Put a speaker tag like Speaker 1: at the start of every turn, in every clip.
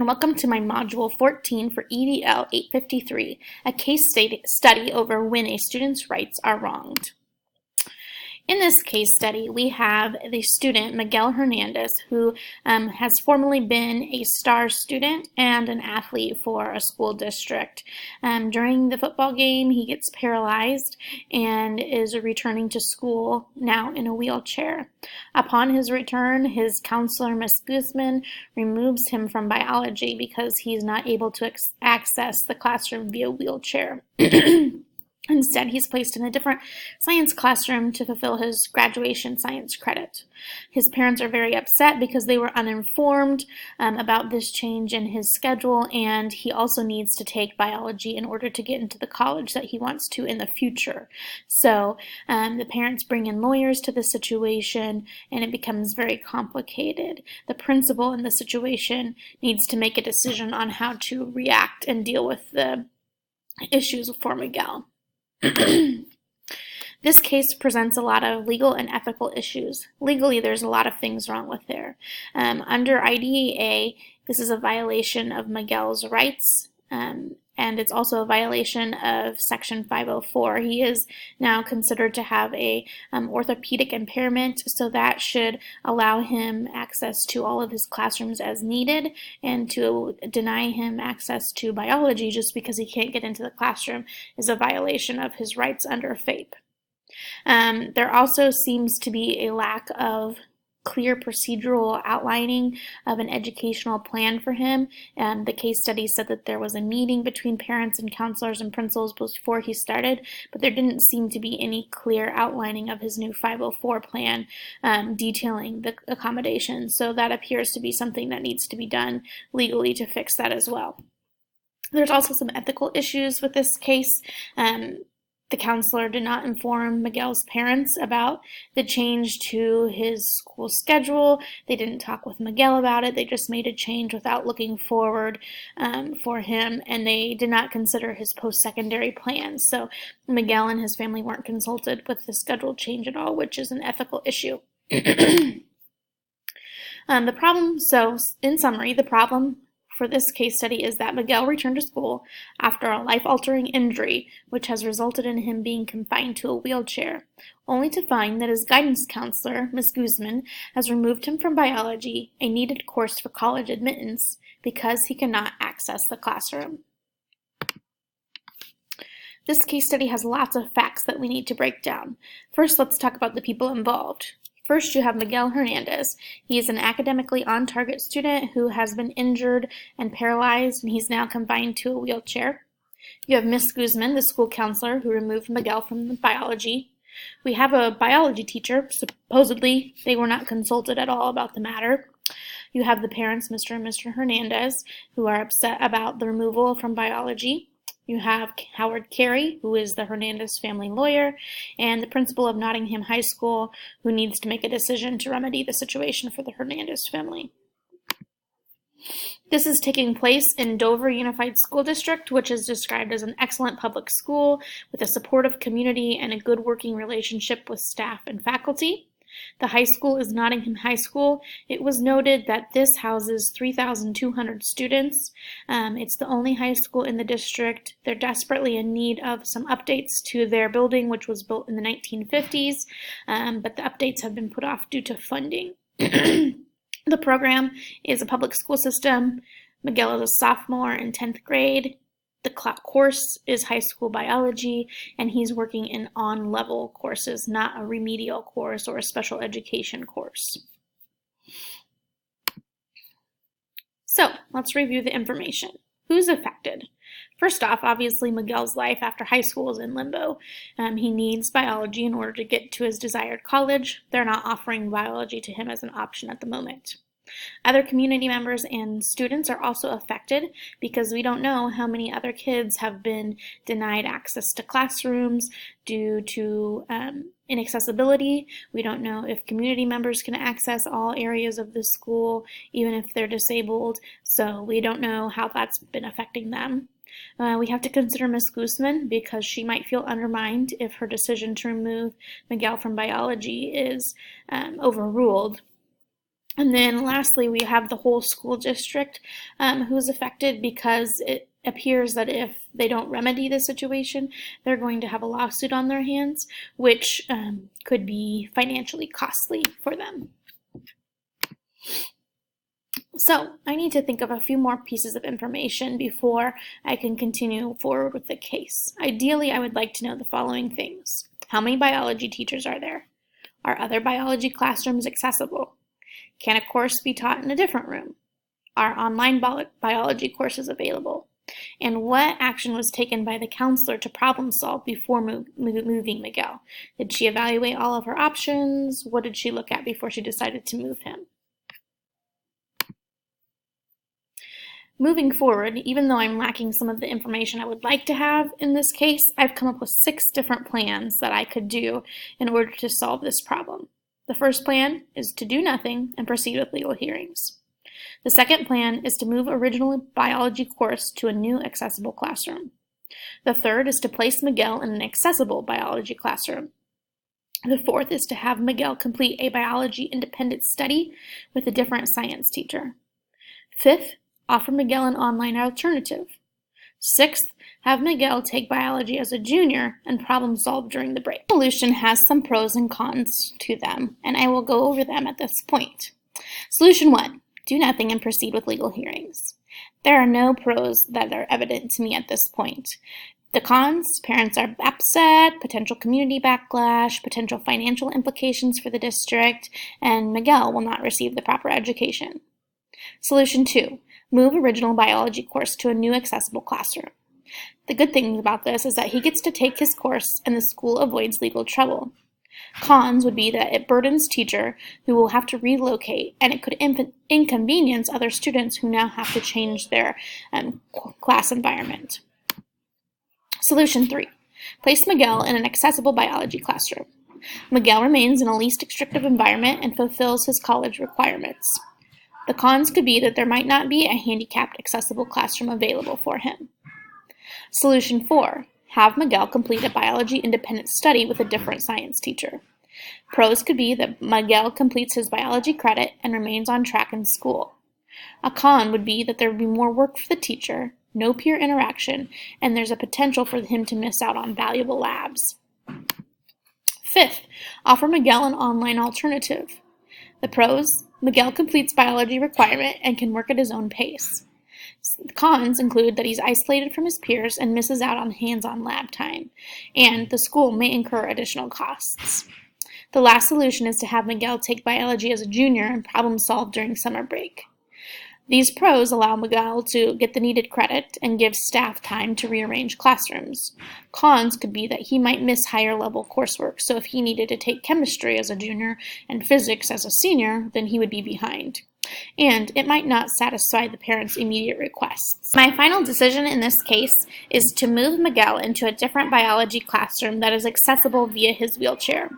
Speaker 1: Welcome to my Module 14 for EDL 853, a case study over when a student's rights are wronged. In this case study, we have the student, Miguel Hernandez, who has formerly been a star student and an athlete for a school district. During the football game, he gets paralyzed and is returning to school now in a wheelchair. Upon his return, his counselor, Ms. Guzman, removes him from biology because he's not able to access the classroom via wheelchair. Instead, he's placed in a different science classroom to fulfill his graduation science credit. His parents are very upset because they were uninformed about this change in his schedule, and he also needs to take biology in order to get into the college that he wants to in the future. So the parents bring in lawyers to the situation, and it becomes very complicated. The principal in the situation needs to make a decision on how to react and deal with the issues for Miguel. This case presents a lot of legal and ethical issues. Legally, there's a lot of things wrong with there. Under IDEA, this is a violation of Miguel's rights, and it's also a violation of Section 504. He is now considered to have a orthopedic impairment, so that should allow him access to all of his classrooms as needed, and to deny him access to biology just because he can't get into the classroom is a violation of his rights under FAPE. There also seems to be a lack of clear procedural outlining of an educational plan for him. The case study said that there was a meeting between parents and counselors and principals before he started, but there didn't seem to be any clear outlining of his new 504 plan detailing the accommodations. So that appears to be something that needs to be done legally to fix that as well. There's also some ethical issues with this case. The counselor did not inform Miguel's parents about the change to his school schedule. They didn't talk with Miguel about it. They just made a change without looking forward for him, and they did not consider his post-secondary plans. So Miguel and his family weren't consulted with the schedule change at all, which is an ethical issue. In summary, the problem for this case study is that Miguel returned to school after a life-altering injury, which has resulted in him being confined to a wheelchair, only to find that his guidance counselor, Ms. Guzman, has removed him from biology, a needed course for college admittance, because he cannot access the classroom. This case study has lots of facts that we need to break down. First, let's talk about the people involved. First, you have Miguel Hernandez. He is an academically on-target student who has been injured and paralyzed, and he's now confined to a wheelchair. You have Ms. Guzman, the school counselor, who removed Miguel from biology. We have a biology teacher. Supposedly, they were not consulted at all about the matter. You have the parents, Mr. and Mr. Hernandez, who are upset about the removal from biology. You have Howard Carey, who is the Hernandez family lawyer, and the principal of Nottingham High School, who needs to make a decision to remedy the situation for the Hernandez family. This is taking place in Dover Unified School District, which is described as an excellent public school with a supportive community and a good working relationship with staff and faculty. The high school is Nottingham High School. It was noted that this houses 3,200 students. It's the only high school in the district. They're desperately in need of some updates to their building, which was built in the 1950s, but the updates have been put off due to funding. The program is a public school system. Miguel is a sophomore in 10th grade. The course is high school biology, and he's working in on-level courses, not a remedial course or a special education course. So let's review the information. Who's affected? First off, obviously Miguel's life after high school is in limbo. He needs biology in order to get to his desired college. They're not offering biology to him as an option at the moment. Other community members and students are also affected because we don't know how many other kids have been denied access to classrooms due to inaccessibility. We don't know if community members can access all areas of the school, even if they're disabled, so we don't know how that's been affecting them. We have to consider Ms. Guzman because she might feel undermined if her decision to remove Miguel from biology is overruled. And then lastly, we have the whole school district who is affected because it appears that if they don't remedy the situation, they're going to have a lawsuit on their hands, which could be financially costly for them. So I need to think of a few more pieces of information before I can continue forward with the case. Ideally, I would like to know the following things. How many biology teachers are there? Are other biology classrooms accessible? Can a course be taught in a different room? Are online biology courses available? And what action was taken by the counselor to problem solve before moving Miguel? Did she evaluate all of her options? What did she look at before she decided to move him? Moving forward, even though I'm lacking some of the information I would like to have in this case, I've come up with 6 different plans that I could do in order to solve this problem. The first plan is to do nothing and proceed with legal hearings. The second plan is to move original biology course to a new accessible classroom. The third is to place Miguel in an accessible biology classroom. The fourth is to have Miguel complete a biology independent study with a different science teacher. Fifth, offer Miguel an online alternative. Sixth, have Miguel take biology as a junior and problem solve during the break. The solution has some pros and cons to them, and I will go over them at this point. Solution 1, do nothing and proceed with legal hearings. There are no pros that are evident to me at this point. The cons, parents are upset, potential community backlash, potential financial implications for the district, and Miguel will not receive the proper education. Solution 2, move original biology course to a new accessible classroom. The good thing about this is that he gets to take his course and the school avoids legal trouble. Cons would be that it burdens teacher who will have to relocate, and it could inconvenience other students who now have to change their class environment. Solution 3, place Miguel in an accessible biology classroom. Miguel remains in a least restrictive environment and fulfills his college requirements. The cons could be that there might not be a handicapped accessible classroom available for him. Solution 4, have Miguel complete a biology independent study with a different science teacher. Pros could be that Miguel completes his biology credit and remains on track in school. A con would be that there would be more work for the teacher, no peer interaction, and there's a potential for him to miss out on valuable labs. Fifth, offer Miguel an online alternative. The pros, Miguel completes biology requirement and can work at his own pace. The cons include that he's isolated from his peers and misses out on hands-on lab time, and the school may incur additional costs. The last solution is to have Miguel take biology as a junior and problem solve during summer break. These pros allow Miguel to get the needed credit and give staff time to rearrange classrooms. Cons could be that he might miss higher level coursework, so if he needed to take chemistry as a junior and physics as a senior, then he would be behind. And it might not satisfy the parents' immediate requests. My final decision in this case is to move Miguel into a different biology classroom that is accessible via his wheelchair.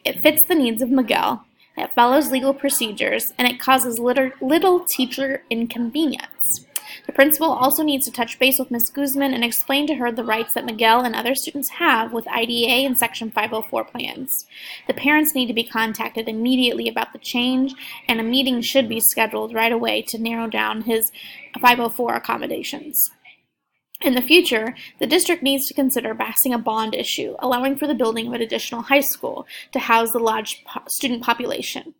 Speaker 1: It fits the needs of Miguel, it follows legal procedures, and it causes little teacher inconvenience. The principal also needs to touch base with Ms. Guzman and explain to her the rights that Miguel and other students have with IDEA and Section 504 plans. The parents need to be contacted immediately about the change, and a meeting should be scheduled right away to narrow down his 504 accommodations. In the future, the district needs to consider passing a bond issue, allowing for the building of an additional high school to house the large student population.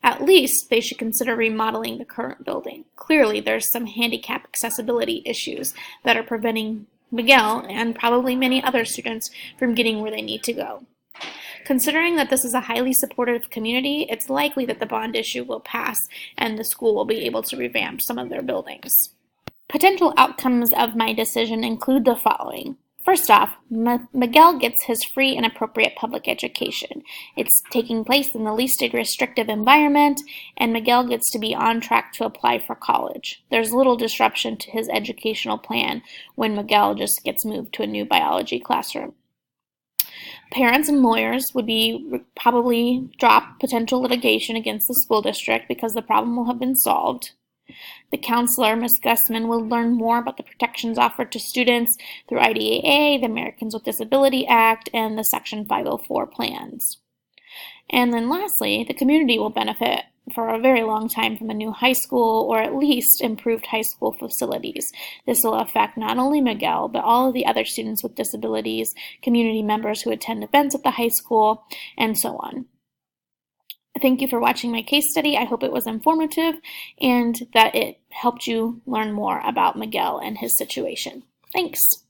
Speaker 1: At least, they should consider remodeling the current building. Clearly, there's some handicap accessibility issues that are preventing Miguel, and probably many other students, from getting where they need to go. Considering that this is a highly supportive community, it's likely that the bond issue will pass and the school will be able to revamp some of their buildings. Potential outcomes of my decision include the following. First off, Miguel gets his free and appropriate public education. It's taking place in the least restrictive environment, and Miguel gets to be on track to apply for college. There's little disruption to his educational plan when Miguel just gets moved to a new biology classroom. Parents and lawyers would probably drop potential litigation against the school district because the problem will have been solved. The counselor, Ms. Gussman, will learn more about the protections offered to students through IDEA, the Americans with Disability Act, and the Section 504 plans. And then lastly, the community will benefit for a very long time from a new high school or at least improved high school facilities. This will affect not only Miguel, but all of the other students with disabilities, community members who attend events at the high school, and so on. Thank you for watching my case study. I hope it was informative and that it helped you learn more about Miguel and his situation. Thanks.